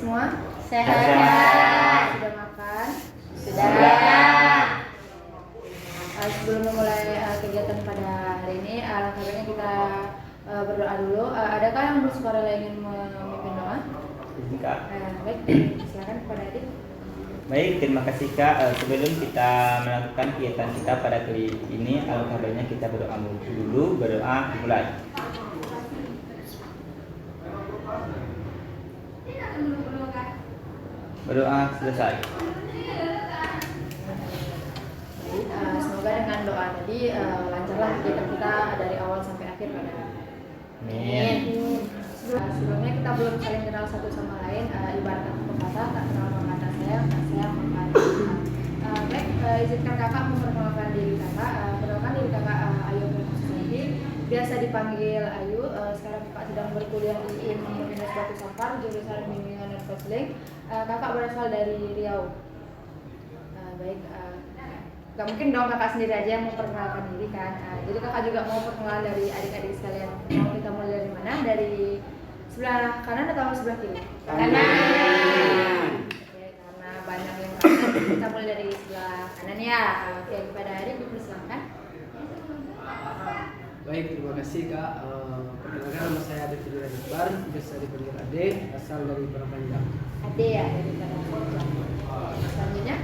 semua? Sehat. Sudah makan? Sudah. Sebelum memulai kegiatan pada hari ini, alangkah kita berdoa dulu. Adakah yang bersuara ingin memimpin doa? Kak. Baik, silakan kepada Adik. Baik, terima kasih Kak. Sebelum kita melakukan kegiatan kita pada kali ini, alangkah baiknya kita berdoa dulu. Berdoa dimulai. Berdoa selesai. Semoga dengan doa tadi lancarlah kegiatan kita dari awal sampai akhir pada Amin. Sebelumnya kita belum saling kenal satu sama lain, ibarat pepatah tak kenal maka tak sayang maka baik, izinkan kakak memperkenalkan diri kakak. Perkenalkan diri kakak Ayu Susanti, biasa dipanggil Ayu. Sekarang kakak sedang berkuliah di Universitas Batu Sampar, jurusan Bimbingan dan Konseling. Kakak berasal dari Riau. Baik, gak mungkin dong kakak sendiri aja yang memperkenalkan diri kan. Jadi kakak juga mau perkenalan dari adik-adik sekalian. Mau kita mulai dari mana? Dari sebelah kanan atau sebelah kiri? Kanan. Oke, karena banyak yang kanan, kita mulai dari sebelah kanan ya. Oke, kepada Adik dipersilakan. Baik, terima kasih Kak. Perkenalkan nama saya Ade Fidura Jepar, biasa dipanggil Ade, asal dari Parapanjang. Ade ya, dari Parapanjang. Selanjutnya.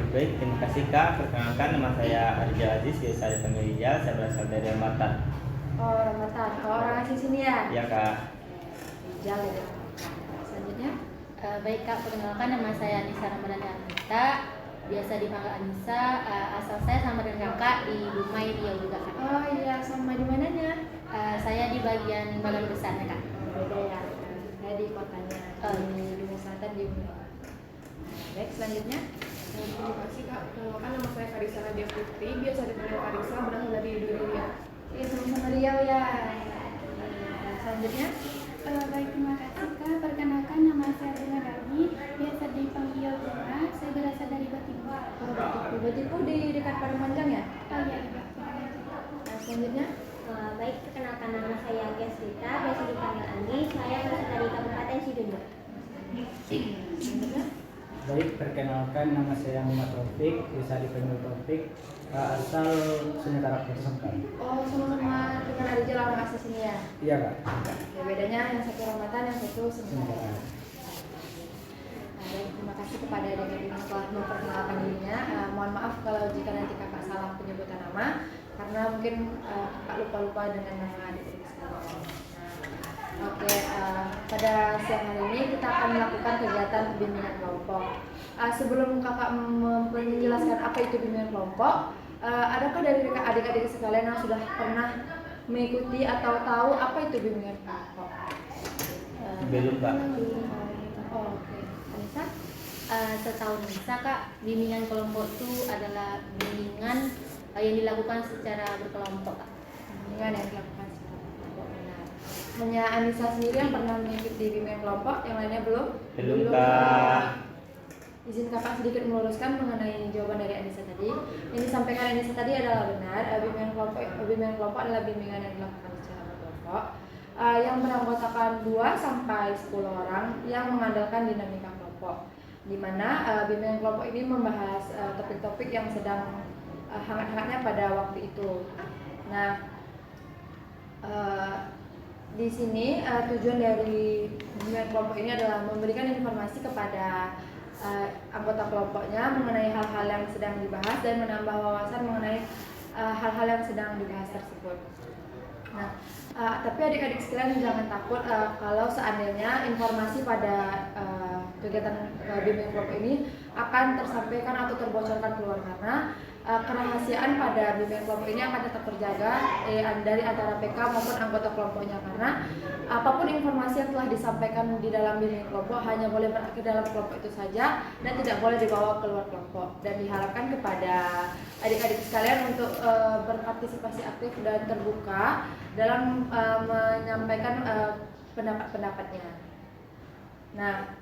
Baik, terima kasih Kak. Perkenalkan nama saya Arja Aziz, biasa dipanggil Rijal. Saya berasal dari Rambatan. Oh, Rambatan. Oh, orang asli sini ya? Iya Kak. Rijal ya. Selanjutnya. Baik Kak, perkenalkan nama saya Anissa Ramadan Anita, biasa dipanggil Anissa. Asal saya sama dengan kakak di Dumai, Riau juga Kak. Oh iya, sama di mananya? Saya di bagian Balon Besarnya Kak. Beda ya. Saya di kotanya. Di Dumai Selatan di Dumai. Baik, selanjutnya. Terima kasih Kak. Perkenalkan nama saya Karisa Nadia Putri, biasa dipanggil Karisa, berasal dari Riau. Iya, sama-sama Riau ya. Selanjutnya. Baik, terima kasih Kak. Perkenalkan nama saya Bunga Darmi, biasa dipanggil Bunga. Saya berasal dari Batipu. Oh, Batipu di dekat Parapanjang ya? Oh iya, iya. Selanjutnya. Baik, perkenalkan nama saya Agnes Rita, biasa dipanggil Ani. Saya berasal dari Kabupaten Situbondo. Selanjutnya. Baik, perkenalkan nama saya Muhammad Taufik, bisa dipanggil Taufik, asal Sementara Persangka. Oh, sama-sama dengan Arija orang asli sini ya? Iya Kak. Ya, bedanya yang satu Rambatan, yang satu Sementara. Baik, terima kasih kepada adik-adik yang telah memperkenalkan dirinya. Mohon maaf kalau jika nanti kakak salah penyebutan nama, karena mungkin kakak lupa-lupa dengan nama adik-adik sekalian. Oke, pada siang hari ini kita akan melakukan kegiatan bimbingan kelompok. Sebelum kakak menjelaskan apa itu bimbingan kelompok, adakah dari adik-adik sekalian yang sudah pernah mengikuti atau tahu apa itu bimbingan kelompok? Belum Kak. Oh, oke. Anissa? Setahu Nisa Kak, bimbingan kelompok itu adalah bimbingan yang dilakukan secara berkelompok Kak. Bimbingan yang dilakukan secara kelompok, benar. Hanya Anissa sendiri yang pernah mengikuti bimbingan kelompok, yang lainnya belum? Belum Kak. Izin kakak sedikit meluruskan mengenai jawaban dari Anissa tadi. Yang disampaikan Anissa tadi adalah benar. Bimbingan kelompok adalah bimbingan yang dilakukan secara berkelompok yang beranggotakan 2 sampai 10 orang yang mengandalkan dinamika kelompok. Di mana bimbingan kelompok ini membahas topik-topik yang sedang hangat-hangatnya pada waktu itu. Nah, di sini tujuan dari bimbingan kelompok ini adalah memberikan informasi kepada anggota kelompoknya mengenai hal-hal yang sedang dibahas dan menambah wawasan mengenai hal-hal yang sedang dibahas tersebut. Nah, tapi adik-adik sekalian jangan takut kalau seandainya informasi pada kegiatan bimbingan kelompok ini akan tersampaikan atau terbocorkan keluar, karena kerahasiaan pada bimbingan kelompok ini akan tetap terjaga dari antara PK maupun anggota kelompoknya, karena apapun informasi yang telah disampaikan di dalam bimbingan kelompok hanya boleh berakhir dalam kelompok itu saja dan tidak boleh dibawa keluar kelompok. Dan diharapkan kepada adik-adik sekalian untuk berpartisipasi aktif dan terbuka dalam menyampaikan pendapat-pendapatnya. Nah,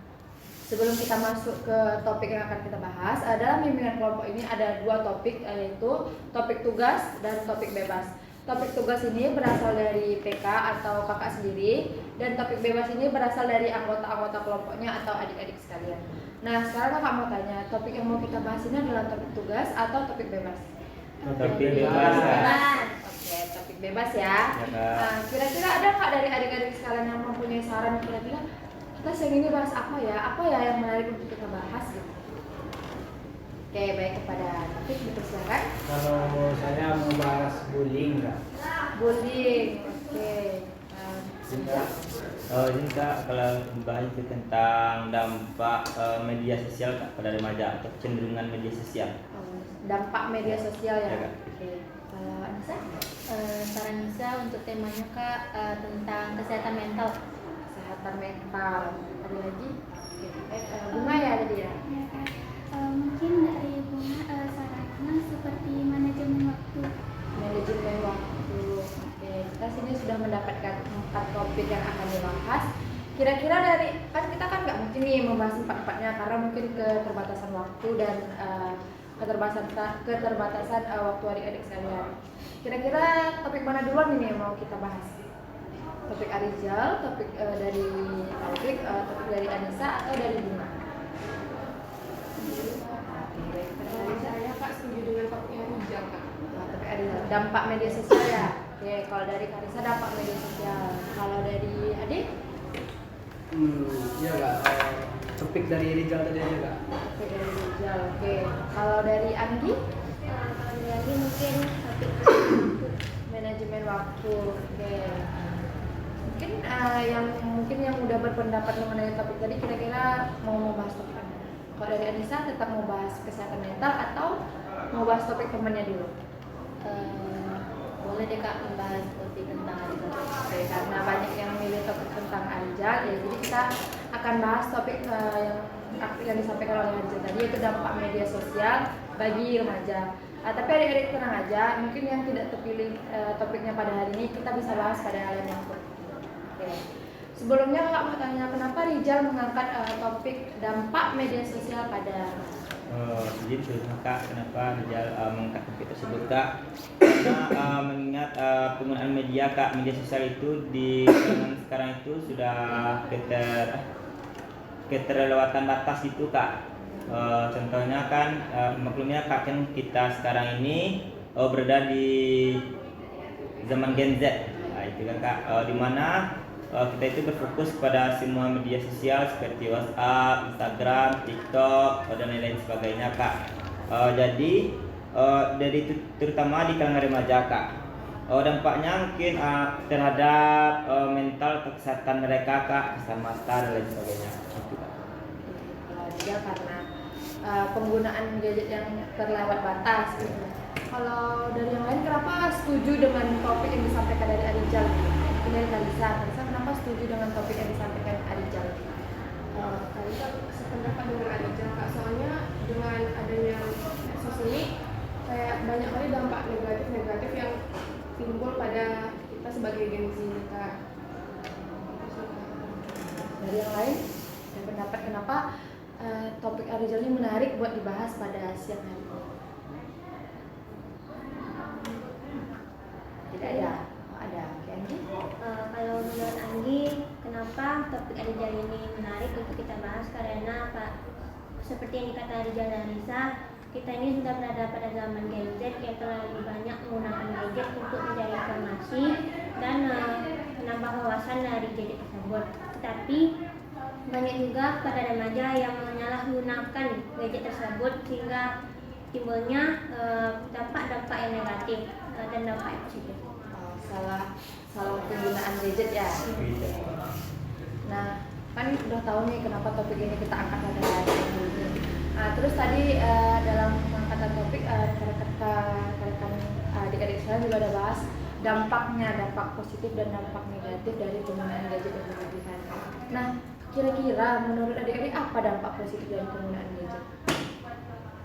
sebelum kita masuk ke topik yang akan kita bahas, dalam bimbingan kelompok ini ada 2 topik, yaitu topik tugas dan topik bebas. topik tugas ini berasal dari PK atau kakak sendiri, dan topik bebas ini berasal dari anggota-anggota kelompoknya atau adik-adik sekalian. Nah, sekarang kakak mau tanya, topik yang mau kita bahas ini adalah topik tugas atau topik bebas? Topik bebas Kak. Oke, topik bebas ya. Ya, Kak. Nah, kira-kira ada nggak dari adik-adik sekalian yang mempunyai saran kira-kira kita siang ini bahas apa ya? Apa ya yang menarik untuk kita bahas gitu? Oke, baik, kepada topik dipersilakan. Kalau saya mau bahas bullying Kak. Bullying, oke. Ini Kak, kalau membahas itu tentang dampak media sosial Kak pada remaja atau kecenderungan media sosial. Dampak media sosial ya. Ya, Kak. Oke. Kalau Anissa, Saran Nisa untuk temanya Kak tentang kesehatan mental. kesehatan mental. Ada lagi? Oke. Bunga ya tadi ya. Ya, Kak. Mungkin dari Bunga sarannya seperti manajemen waktu. Manajemen waktu. Oke, kita sini sudah mendapatkan 4 topik yang akan dibahas. Kira-kira dari kan kita kan nggak mungkin nih membahas 4-4-nya karena mungkin keterbatasan waktu dan keterbatasan waktu adik-adik sekalian. Kira-kira topik mana duluan ini yang mau kita bahas? Topik Arizal, topik dari Taufik, topik dari Anissa atau dari Bunga? Saya Kak setuju dengan topiknya Rijal Kak. Topik Arizal, dampak media sosial ya. Oke, kalau dari Karisa dampak media sosial. Kalau dari Adik? Iya Kak. Topik dari Rizal tadi aja Kak. Topik dari Rizal. Oke. Kalau dari Anggi? Kalau lagi mungkin topik Manajemen waktu. Oke. Mungkin yang udah berpendapat mengenai topik tadi kira-kira mau membahas topik apa? Kalau dari Anissa tetap mau bahas kesehatan mental atau mau bahas topik temannya dulu? Boleh deh Kak membahas topik tentang Arizal. Oke, karena banyak yang milih topik tentang Arizal, ya jadi kita akan bahas topik yang disampaikan oleh Arizal tadi, yaitu dampak media sosial bagi remaja. Tapi adik-adik tenang aja, mungkin yang tidak terpilih topiknya pada hari ini kita bisa bahas pada lain waktu. Oke. Sebelumnya kakak mau tanya, kenapa Rizal mengangkat topik dampak media sosial pada Jadi Kak, kenapa Rizal mengangkat topik tersebut Kak? Karena mengingat penggunaan media Kak, media sosial itu di zaman sekarang itu sudah keterlewatan batas itu Kak. Contohnya kan maklumnya Kak, kan kita sekarang ini berada di zaman Gen Z. Nah, itu kan Kak, di mana kita itu berfokus pada semua media sosial seperti WhatsApp, Instagram, TikTok, dan lain-lain sebagainya Kak. Jadi dari itu terutama di kalangan remaja Kak, dampaknya mungkin terhadap mental atau kesehatan mereka Kak, kesehatan mata dan lain sebagainya. Gitu, Kak. Rizal karena penggunaan gadget yang terlewat batas gitu. Kalau dari yang lain kenapa setuju dengan topik yang disampaikan dari Arizal? Dari Karisa kenapa setuju dengan topik yang disampaikan Arizal? Karisa sependapat dengan Arizal Kak, soalnya dengan adanya medsos ini kayak banyak kali dampak negatif yang timbul pada kita sebagai Gen Z Kak. Dari yang lain, ada pendapat kenapa topik Arizal ini menarik buat dibahas pada siang hari ini? Tidak ada. Ada. Oke, Anggi? kalau menurut Anggi, kenapa topik Arizal ini menarik untuk kita bahas? Karena Pak, seperti yang dikata Arizal dan Risa, kita ini sudah berada pada zaman Gen Z yang terlalu banyak menggunakan gadget untuk mencari informasi dan menambah wawasan dari gadget tersebut. Tetapi banyak juga pada remaja yang menyalahgunakan gadget tersebut sehingga timbulnya dampak-dampak yang negatif dan dampak yang positif. Salah penggunaan gadget ya. Nah, kan udah tahu nih kenapa topik ini kita angkat pada hari ini. Nah, terus tadi dalam pengangkatan topik rekan-rekan adik-adik saya juga ada bahas dampak positif dan dampak negatif dari penggunaan gadget yang berlebihan. Nah, kira-kira menurut adik-adik apa dampak positif dari penggunaan gadget?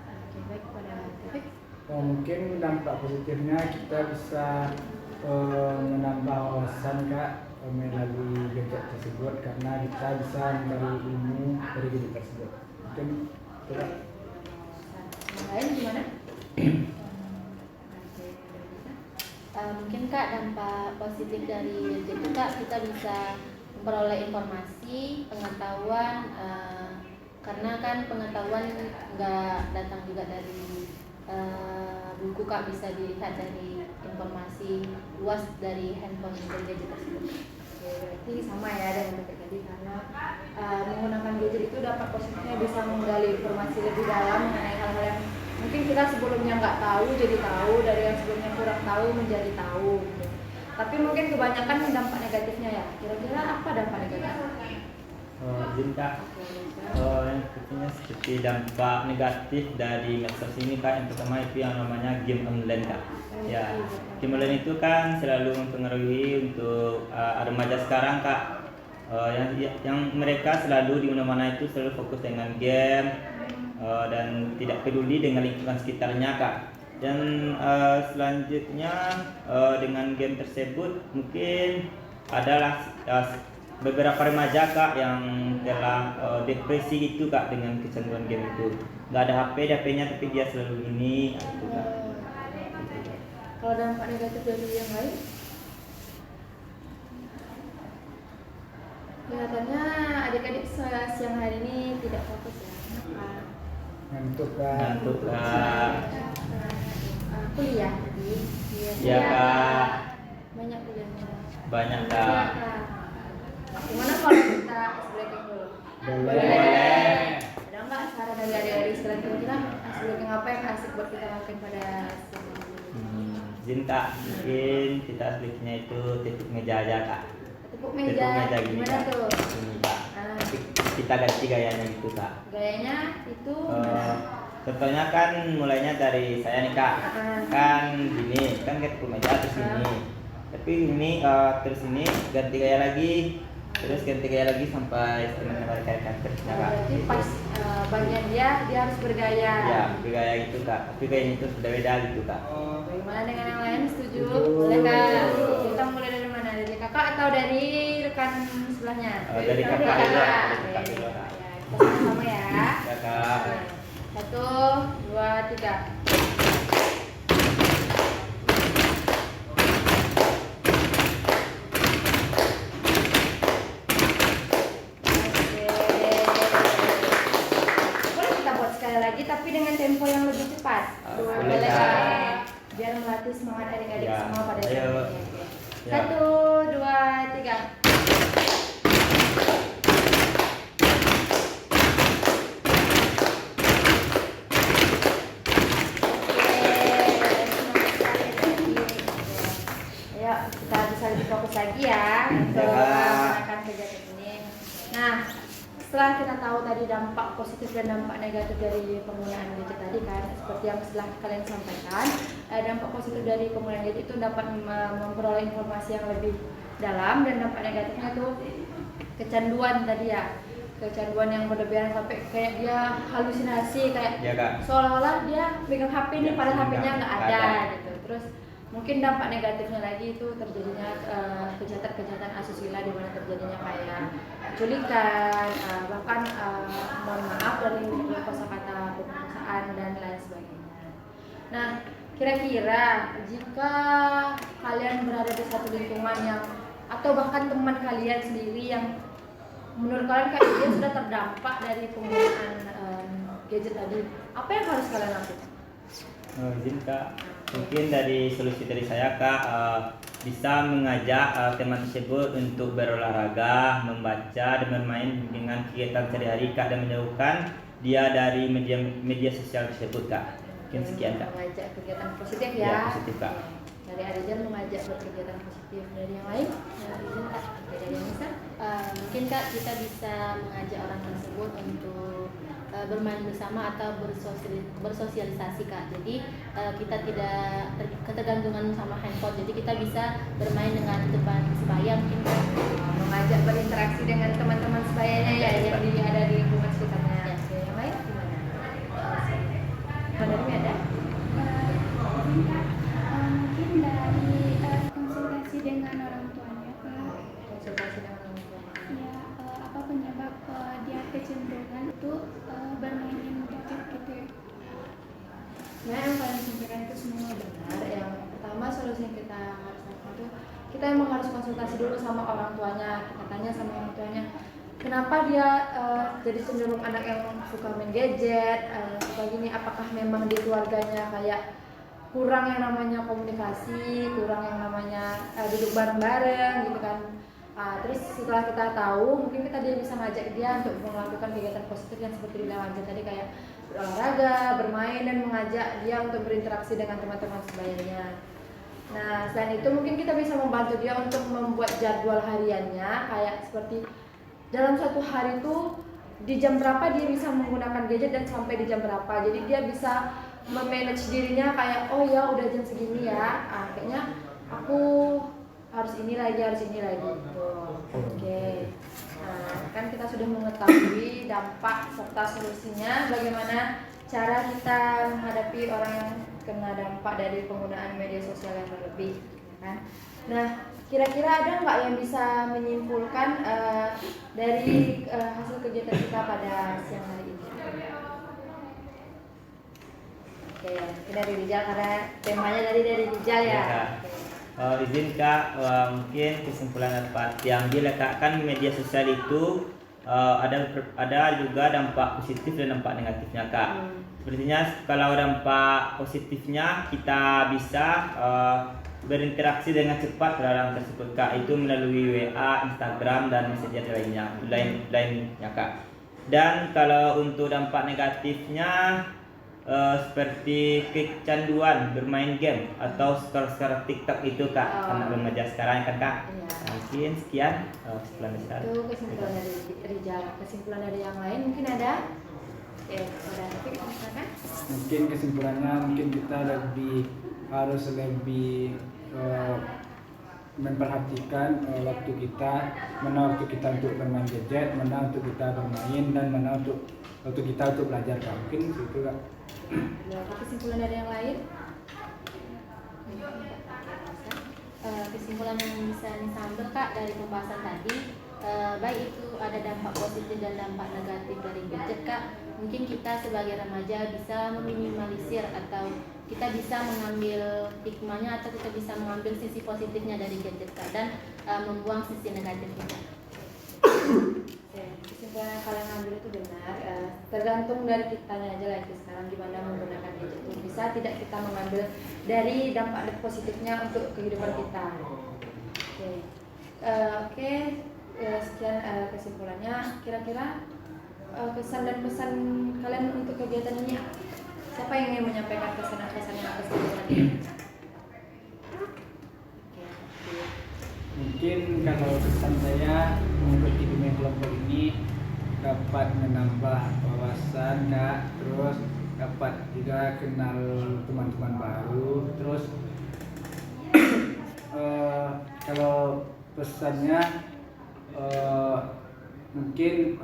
Oke, baik, pada topik. Mungkin dampak positifnya kita bisa menambah wawasan Kak melalui gadget tersebut, karena kita bisa mencari ilmu dari gadget tersebut. Mungkin itu Kak. Yang lain gimana? Mungkin Kak dampak positif dari gadget itu Kak kita bisa memperoleh informasi, pengetahuan, karena kan pengetahuan nggak datang juga dari buku Kak, bisa dilihat dari informasi luas dari handphone dan gadget tersebut. Oke, berarti sama ya dengan Dr. Gadi, karena menggunakan gadget itu dapat positifnya bisa menggali informasi lebih dalam mengenai hal-hal yang mungkin kita sebelumnya nggak tahu jadi tahu, dari yang sebelumnya kurang tahu menjadi tahu gitu. Tapi mungkin kebanyakan dampak negatifnya ya. Kira-kira apa dampak negatifnya? Izin Kak, yang pertama seperti dampak negatif dari medsos ini Kak, yang pertama itu yang namanya game online Kak. Ya, game online itu kan selalu mempengaruhi untuk remaja sekarang Kak. Yang mereka selalu di mana-mana itu selalu fokus dengan game dan tidak peduli dengan lingkungan sekitarnya Kak. Dan selanjutnya dengan game tersebut mungkin adalah beberapa remaja Kak yang telah depresi itu Kak dengan kecanduan game itu. Nggak ada HP-nya tapi dia selalu ini gitu Kak. Kalau dampak negatif dari yang lain? Kelihatannya adik-adik siang hari ini tidak fokus ya. Kenapa? Ngantuk Kak. Ngantuk Kak. Kuliah tadi. Ya Kak. Banyak kuliahnya. Banyak Iya, Kak. Kak. Gimana kalau kita ice breaking dulu? Boleh. Ada nggak saran dari adik-adik sekalian, kira-kira ice breaking apa yang asik buat kita lakukan pada siang ini? Izin Kak, mungkin kita sebaiknya itu tepuk meja aja Kak. Tepuk meja. Tepuk meja gini Gimana Kak. tuh? Ini Kak. Ah. Kita ganti gayanya gitu Kak. Gayanya itu Contohnya kan mulainya dari saya nih Kak. Kan gini, kan kita tepuk meja terus ini. Tapi ini terus ini ganti gaya lagi. Terus ganti gaya lagi sampai teman-teman rekan terusnya Kak. berarti pas bagian dia harus bergaya. Ya, bergaya gitu Kak. Tapi gayanya itu sudah beda gitu Kak. Bagaimana dengan yang lain? Setuju? Setuju. Boleh Kak. Kita mulai dari mana? Dari kakak atau dari rekan sebelahnya? Dari kakak dulu. Dari Kakak. kakak dulu Kak. Ya, kita sama-sama ya. Kakak. Nah, 1, 2, 3. Tapi dengan tempo yang lebih cepat. Boleh, Boleh, Kak. Kak. Biar melatih semangat adik-adik Ya, semua pada ayo. saat ini. Ya. 1, 2, 3. Ayo, kita bisa lebih fokus lagi ya untuk melaksanakan kegiatan ini. Nah, setelah kita tahu tadi dampak positif dan dampak negatif dari penggunaan gadget tadi kan, seperti yang setelah kalian sampaikan, dampak positif dari penggunaan gadget itu dapat memperoleh informasi yang lebih dalam, dan dampak negatifnya tuh kecanduan tadi ya, kecanduan yang berlebihan sampai kayak dia halusinasi, kayak Ya Kak. seolah-olah dia pegang HP nih Ya, padahal HP-nya nggak nggak ada ada. gitu. Terus mungkin dampak negatifnya lagi itu terjadinya kejahatan-kejahatan asusila, di mana terjadinya kayak penculikan, bahkan mohon maaf dari kosakata pemerkosaan dan lain sebagainya. Nah, kira-kira jika kalian berada di satu lingkungan yang, atau bahkan teman kalian sendiri yang menurut kalian kayak dia sudah terdampak dari penggunaan gadget tadi, apa yang harus kalian lakukan? Izin Kak, mungkin dari solusi dari saya Kak, bisa mengajak teman tersebut untuk berolahraga, membaca, dan bermain dengan kegiatan sehari-hari Kak, dan menjauhkan dia dari media sosial tersebut Kak. Mungkin sekian Kak. Mengajak kegiatan positif ya. Ya, positif Kak. Dari Arijan mengajak berkegiatan positif. Dari yang lain? Dari Arijan Kak? Dari yang bisa? Mungkin Kak kita bisa mengajak orang tersebut untuk bermain bersama atau bersosialisasi Kak. Jadi kita tidak ketergantungan sama handphone. Jadi kita bisa bermain dengan teman sebaya mungkin Kak. Mengajak berinteraksi dengan teman-teman sebayanya ya, yang ada di lingkungan sekitarnya. Ya. Oke, yang lain gimana? Dari ada? Mungkin dari konsultasi dengan orang tuanya Kak. Konsultasi dengan orang tua. Ya, apa penyebab dia kecenderungan untuk bermain gadget gitu. Nah, yang kalian sampaikan itu semua benar. Yang pertama, solusi yang kita harus lakukan itu kita emang harus konsultasi dulu sama orang tuanya. Kita tanya sama orang tuanya kenapa dia jadi cenderung anak yang suka main gadget, suka gini. Apakah memang di keluarganya kayak kurang yang namanya komunikasi, kurang yang namanya duduk bareng-bareng gitu kan. Terus setelah kita tahu, mungkin dia bisa ngajak dia untuk melakukan kegiatan positif yang seperti bilang aja tadi, kayak berolahraga, bermain, dan mengajak dia untuk berinteraksi dengan teman-teman sebayanya. Nah, selain itu mungkin kita bisa membantu dia untuk membuat jadwal hariannya, kayak seperti dalam satu hari itu di jam berapa dia bisa menggunakan gadget dan sampai di jam berapa. Jadi dia bisa memanage dirinya kayak, oh ya udah jam segini ya, kayaknya aku harus ini lagi gitu. Oke. Nah, kan kita sudah mengetahui dampak serta solusinya, bagaimana cara kita menghadapi orang yang kena dampak dari penggunaan media sosial yang berlebih, kan? Nah, kira-kira ada nggak yang bisa menyimpulkan dari hasil kegiatan kita pada siang hari ini? Oke, mungkin dari Rijal karena temanya dari Rijal ya. Izin Kak, mungkin kesimpulan dapat yang diletakkan media sosial itu ada juga dampak positif dan dampak negatifnya Kak. Sepertinya kalau dampak positifnya kita bisa berinteraksi dengan cepat terhadap tersebut Kak, itu melalui WA, Instagram, dan messenger lainnya Kak. Dan kalau untuk dampak negatifnya seperti kecanduan bermain game atau scroll TikTok itu Kak, anak remaja sekarang kan Kak. Mungkin sekian kesimpulan besar. Itu kesimpulan dari Rijal. Kesimpulan dari yang lain mungkin ada? Mungkin kesimpulannya kita harus lebih memperhatikan waktu kita, mana waktu kita untuk bermain gadget, mana untuk kita bermain, dan mana waktu kita untuk belajar Kak. Mungkin itu Kak. Kesimpulan dari yang lain? Kesimpulan yang bisa diambil Kak dari pembahasan tadi, baik itu ada dampak positif dan dampak negatif dari gadget Kak. Mungkin kita sebagai remaja bisa meminimalisir atau kita bisa mengambil hikmahnya atau kita bisa mengambil sisi positifnya dari gadget Kak, dan membuang sisi negatifnya. Kesimpulan yang kalian ambil itu benar, tergantung dari kitanya aja lagi sekarang gimana menggunakan gadget itu. Bisa tidak kita mengambil dari dampak positifnya untuk kehidupan kita. Oke, sekian kesimpulannya. Kira-kira kesan dan pesan kalian untuk kegiatan ini, siapa yang ingin menyampaikan kesan-kesan yang atas kegiatan ini? Mungkin kalau kesan saya mengikuti bimbingan kelompok ini dapat menambah wawasan Kak, terus dapat juga kenal teman-teman baru, terus kalau pesannya mungkin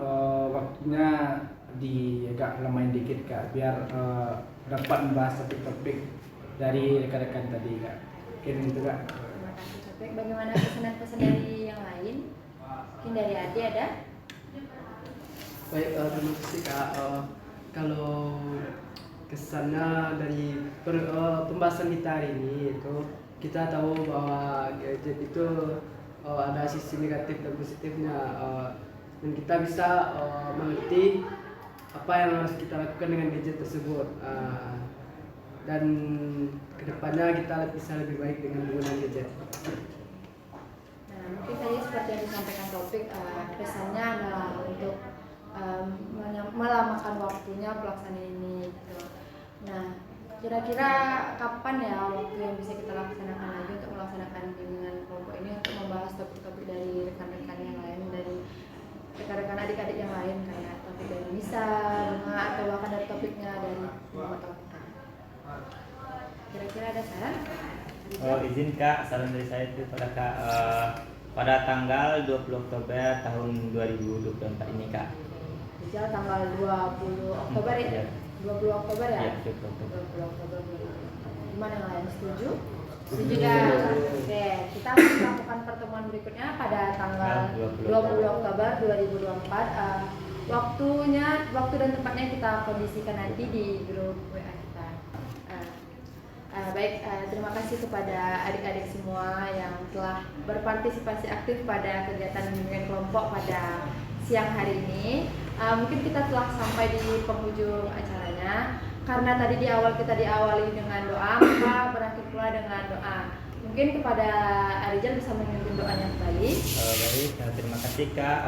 waktunya agak lamain dikit Kak, biar dapat membahas topik-topik dari rekan-rekan tadi Kak. Mungkin itu Kak. Terima kasih Copek. Bagaimana pesan dari yang lain? Mungkin dari Ade ada? Baik, terima kasih Kak. Kalau kesannya dari pembahasan kita hari ini itu kita tahu bahwa gadget itu ada sisi negatif dan positifnya, dan kita bisa mengerti apa yang harus kita lakukan dengan gadget tersebut, dan kedepannya kita bisa lebih baik dengan menggunakan gadget. Nah, mungkin tadi seperti yang disampaikan Topik, pesannya adalah untuk melamakan waktunya pelaksanaan ini gitu. Nah, kira-kira kapan ya waktu yang bisa kita laksanakan lagi untuk melaksanakan bimbingan kelompok ini untuk membahas topik-topik dari rekan-rekan yang lain, dari rekan-rekan adik-adik yang lain, kayak topik dari Nisa, Bunga, atau bahkan dari topiknya dari teman-teman kita. Kira-kira ada saran? Izin Kak, saran dari saya itu pada Kak, pada tanggal 20 Oktober tahun 2024 ini Kak. Rijal tanggal 20 Oktober ya? 20 Oktober ya? Iya, 20 Oktober. Gimana yang lain, setuju? Setuju dah. Oke, kita akan melakukan pertemuan berikutnya pada tanggal 20 Oktober 2024. Waktu dan tempatnya kita kondisikan nanti di grup WA kita. Terima kasih kepada adik-adik semua yang telah berpartisipasi aktif pada kegiatan bimbingan kelompok pada siang hari ini. Mungkin kita telah sampai di penghujung acaranya. Karena tadi di awal kita diawali dengan doa, maka berakhir pula dengan doa. Mungkin kepada Arijal bisa memimpin doanya kembali. Baik, terima kasih Kak.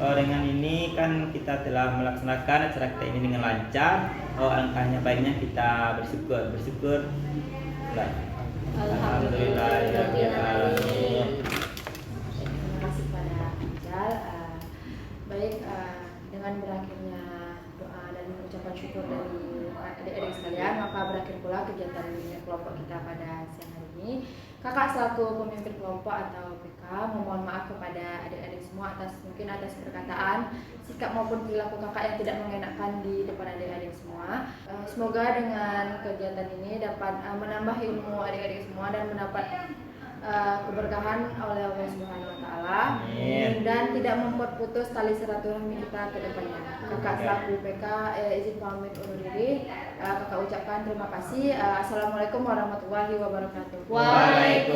Dengan ini kan kita telah melaksanakan acara kita ini dengan lancar. Alangkahnya baiknya kita bersyukur. Alhamdulillahirobbilalamin. Terima kasih kepada Arijal. Dengan berakhirnya doa dan ucapan syukur dari adik-adik sekalian, maka berakhir pula kegiatan bimbingan kelompok kita pada siang hari ini. Kakak selaku pemimpin kelompok atau PK memohon maaf kepada adik-adik semua atas perkataan, sikap maupun perilaku kakak yang tidak mengenakan di depan adik-adik semua. Semoga dengan kegiatan ini dapat menambah ilmu adik-adik semua dan mendapat keberkahan oleh Allah Subhanahu wa taala dan tidak membuat putus tali silaturahmi kita ke depannya. Kakak selaku PK izin pamit undur diri. Kakak ucapkan terima kasih. Assalamualaikum warahmatullahi wabarakatuh. Waalaikumsalam.